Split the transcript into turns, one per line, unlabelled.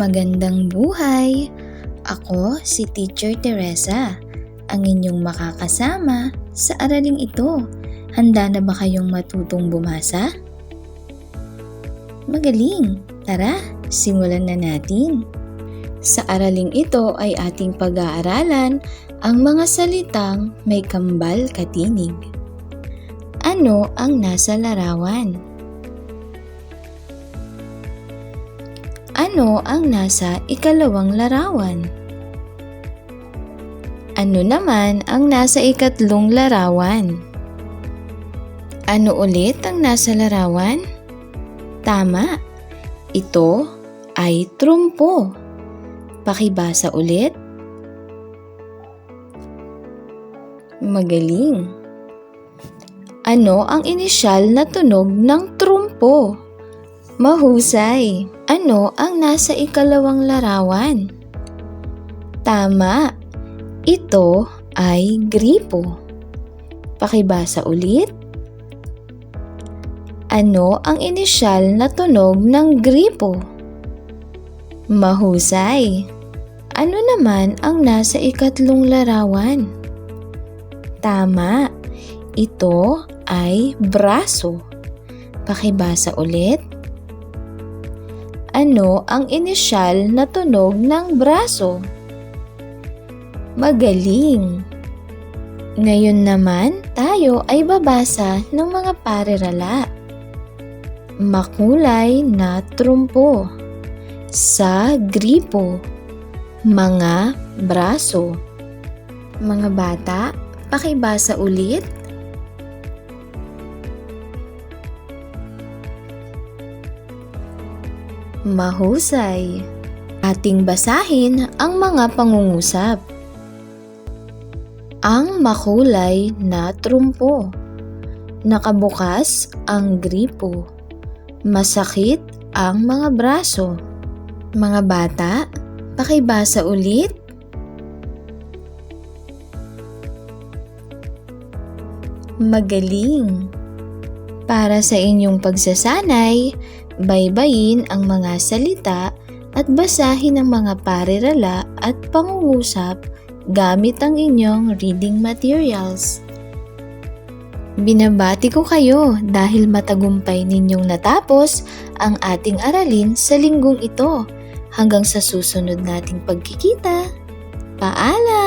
Magandang buhay! Ako si Teacher Teresa, ang inyong makakasama sa araling ito. Handa na ba kayong matutong bumasa? Magaling! Tara, simulan na natin. Sa araling ito ay ating pag-aaralan ang mga salitang may kambal katinig. Ano ang nasa larawan? Ano ang nasa ikalawang larawan? Ano naman ang nasa ikatlong larawan? Ano ulit ang nasa larawan? Tama, ito ay trumpo. Pakibasa ulit. Magaling. Ano ang inisyal na tunog ng trumpo? Mahusay. Ano ang nasa ikalawang larawan? Tama, ito ay gripo. Pakibasa ulit. Ano ang inisyal na tunog ng gripo? Mahusay. Ano naman ang nasa ikatlong larawan? Tama, ito ay braso. Pakibasa ulit. Ano ang inisyal na tunog ng braso? Magaling! Ngayon naman tayo ay babasa ng mga parirala. Makulay na trumpo. Sa gripo. Mga braso. Mga bata, pakibasa ulit. Mahusay. Ating basahin ang mga pangungusap. Ang makulay na trumpo. Nakabukas ang gripo. Masakit ang mga braso. Mga bata, pakibasa ulit. Magaling! Para sa inyong pagsasanay, baybayin ang mga salita at basahin ang mga parirala at pangungusap gamit ang inyong reading materials. Binabati ko kayo dahil matagumpay ninyong natapos ang ating aralin sa linggong ito. Hanggang sa susunod nating pagkikita. Paalam!